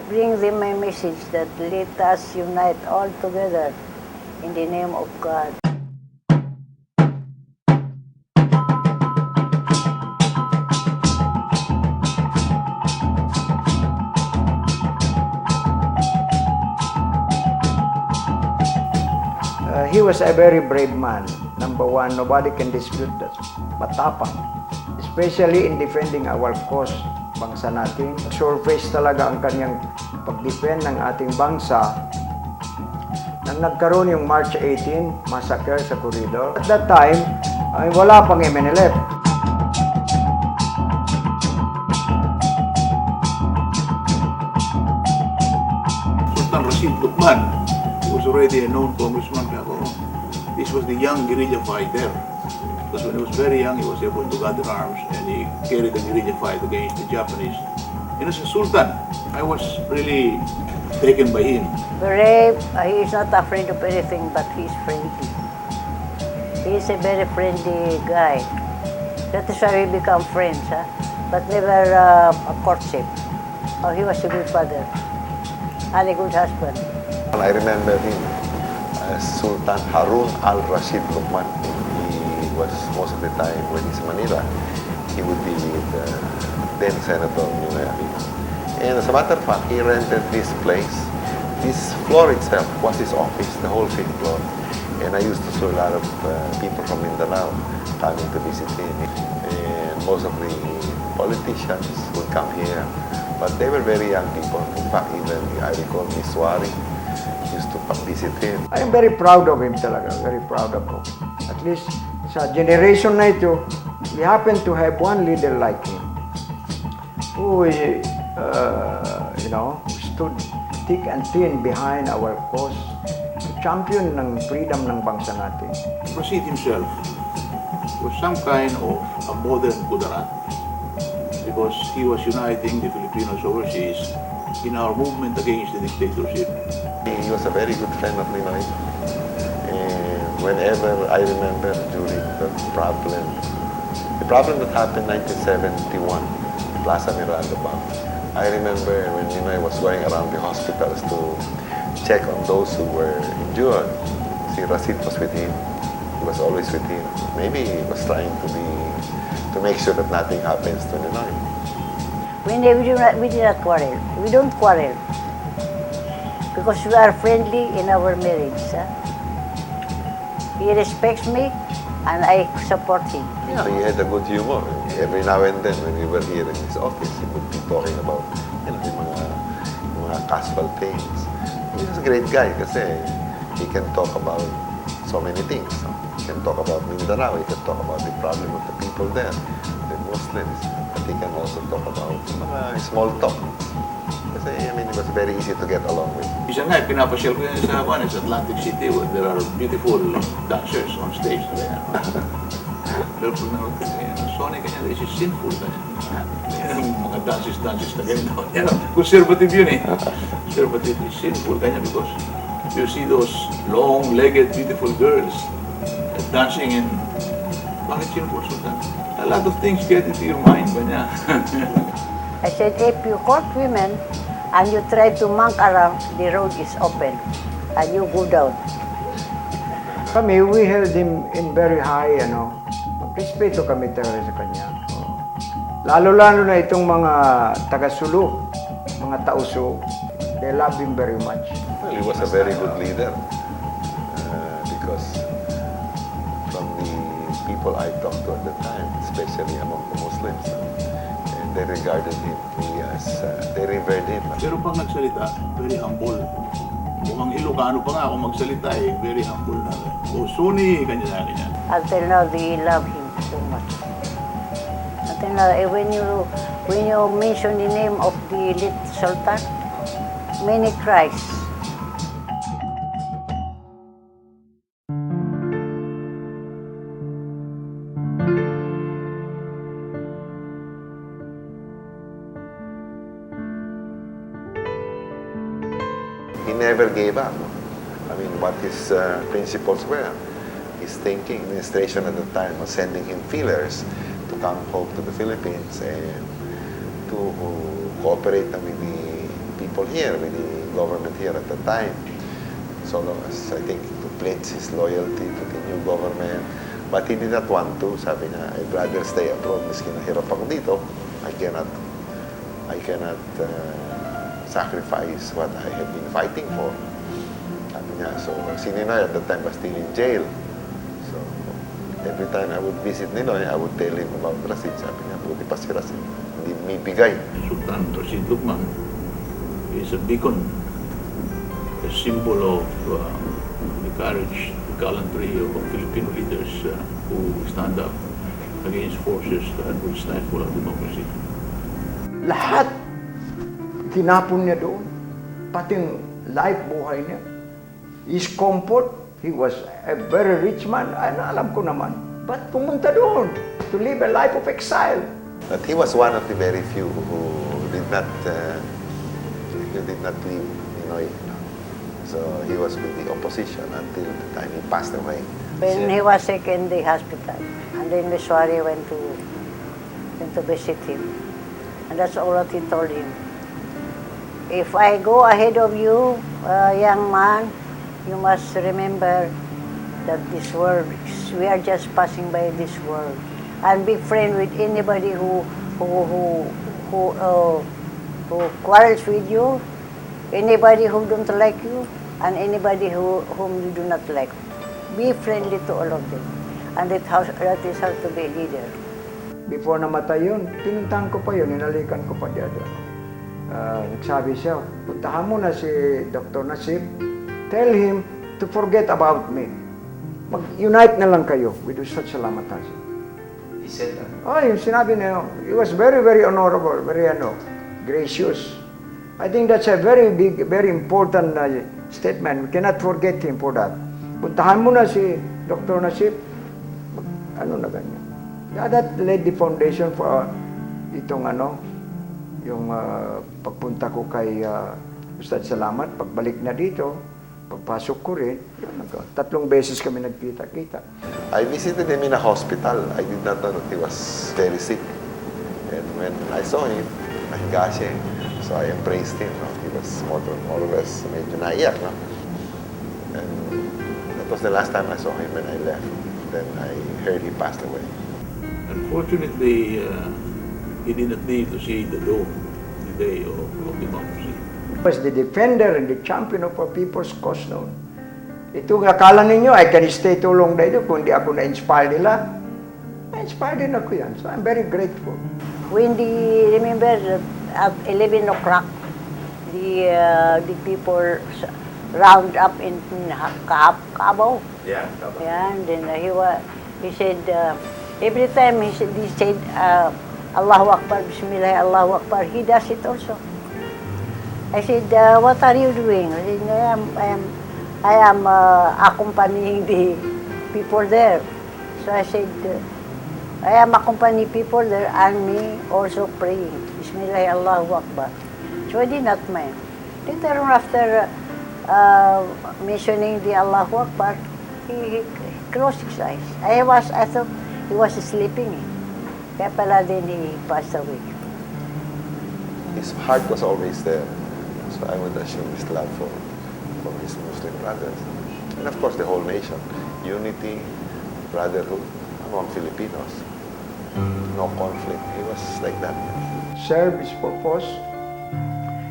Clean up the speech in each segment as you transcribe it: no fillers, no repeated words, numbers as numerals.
Bring them my message that let us unite all together in the name of God. He was a very brave man. Number one, nobody can dispute that. Matapang. Especially in defending our cause, bangsa natin. Surface talaga ang kanyang pag-defend ng ating bangsa. Nang nagkaroon yung March 18 massacre sa corridor. At that time, wala pang MNLF. Sultan Rashid Lucman, he was already a known congressman. This was the young guerrilla fighter. Because when he was very young, he was able to gather arms and he carried the guerrilla fight against the Japanese. And as a sultan, I was really taken by him. Brave, he is not afraid of anything, but he is friendly. He is a very friendly guy. That is why we become friends, but never a courtship. Oh, he was a good father and a good husband. I remember him as Sultan Harun al-Rashid Lucman. He was most of the time when he's in Manila, he would be with then Senator Ninoy Aquino. And as a matter of fact, he rented this place. This floor itself was his office, the whole fifth floor. And I used to see a lot of people from Mindanao coming to visit him. And most of the politicians would come here, but they were very young people. In fact, even I recall Miss Wari used to visit him. I am very proud of him talaga, very proud of him. At least sa generation na ito, we happen to have one leader like him who stood thick and thin behind our cause, champion ng freedom ng bangsa natin. Rashid himself was some kind of a modern Kudarat because he was uniting the Filipinos overseas in our movement against the dictatorship. He was a very good friend of Ninoy. And whenever I remember during the problem that happened in 1971, Plaza Miranda Bank, I remember when Ninoy was going around the hospitals to check on those who were injured. Si Rashid was with him. He was always with him. Maybe he was trying to make sure that nothing happens to Ninoy. We did not quarrel. We don't quarrel. Because we are friendly in our marriage. He respects me and I support him. Yeah, he had a good humor. Every now and then when we were here in his office, he would be talking about yung mga casual things. He was a great guy kasi he can talk about so many things. He can talk about Mindanao, he can talk about the problem of the people there, the Muslims, but he can also talk about mga small talk. Kasi, it was very easy to get along with. Isa nga, pinapasyal ko yan sa Atlantic City where there are beautiful dancers on stage. Pero pag Sony kanya, this is sinful. Mga dances na ganito. Conservative yun eh. Conservative is sinful kanya because you see those long-legged, beautiful girls dancing and bakit sinful, Sultan? A lot of things get into your mind kanya. I said, if you court women and you try to monk around, the road is open and you go down. Kami, we held him in very high, respeto kami talaga sa kanya. Lalo-lalo na itong mga taga-Sulu, mga tauso, they love him very much. Well, he was a very good leader because from the people I talked to at the time, especially among the Muslims, they regarded him as, they revered him. Pero pag nagsalita, very humble. Mukhang Ilocano pa nga ako magsalita eh, very humble na. O Sony, kanya. Until now, they love him so much. Until now, when you mention the name of the late Sultan, many cries. He never gave up. What his principles were. His thinking, administration at the time was sending him feelers to come home to the Philippines and to cooperate with the people people here, with the government here at the time. So long as, I think, to pledge his loyalty to the new government. But he did not want to. Sabi niya, I'd rather stay abroad. Miski nahirap ako dito, I cannot sacrifice what I have been fighting for. Sabi niya, so si Ninoy at the time was still in jail. So every time I would visit Ninoy, I would tell him about Rashid. Sabi niya, buti pa si Rashid, hindi may bigay. Sultan Rashid Lucman is a beacon, a symbol of the courage, the gallantry of Filipino leaders who stand up against forces that would stifle our democracy. Lahat tinapon niya doon. Pati yung life buhay niya. His comfort, he was a very rich man. Alam ko naman. But pumunta doon to live a life of exile. But he was one of the very few who did not leave Ninoy. So he was with the opposition until the time he passed away. When he was sick in the hospital, and then Mishwari went to visit him. And that's all that he told him. If I go ahead of you, young man, you must remember that this world, we are just passing by this world. And be friend with anybody who quarrels with you, anybody who don't like you, and anybody whom you do not like. Be friendly to all of them. And that is how to be a leader. Before namatay yun, pinuntahan ko pa yun, inalikan ko pa diyan. Nagsabi siya, puntahan mo na si Dr. Nasib, tell him to forget about me. Mag-unite na lang kayo with such salamat. He said that. Oh, yung sinabi niya, he was very, very honorable, very gracious. I think that's a very big, very important statement. We cannot forget him for that. Puntahan mo na si Dr. Nasib, na ganyan. Yeah, that laid the foundation for itong yung pagpunta ko kay Ustad Salamat, pagbalik na dito, pagpasok ko rin, 3 beses kami nagkita-kita. I visited him in a hospital. I did not know that he was very sick. And when I saw him, nahiga siya. So I embraced him. No? He was more or less medyo naiyak. No? And that was the last time I saw him when I left. Then I heard he passed away. Unfortunately, he did not live to see the dawn, the day of democracy. He was the defender and the champion of our people's cause noon. Ito akala ninyo, I can stay too long dito kung di ako na-inspire nila. Na-inspire din ako yan. So I'm very grateful. When remember at 11 o'clock, the people round up in Kabaw. Yeah. Yeah, and then he said, every time he said, Allahu Akbar, Bismillah, Allahu Akbar, he does it also. I said, what are you doing? I said, I am accompanying the people there. So I said, I am accompanying people there and me also praying. Bismillah, Allahu Akbar. So I did not mind. Later on, after mentioning the Allahu Akbar, he closed his eyes. I thought he was sleeping. Kaya pala din he passed away. His heart was always there. So I would assume his love for his Muslim brothers. And of course the whole nation. Unity, brotherhood among Filipinos. No conflict. He was like that. Serve his purpose.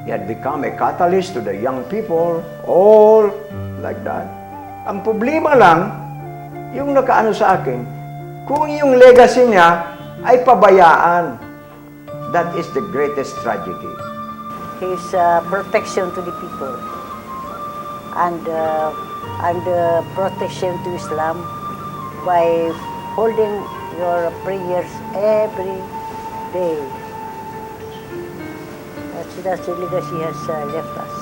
He had become a catalyst to the young people, all like that. Ang problema lang, yung nakaano sa akin, kung yung legacy niya ay pabayaan. That is the greatest tragedy. His protection to the people and protection to Islam by holding your prayers every day. That's the legacy he has left us.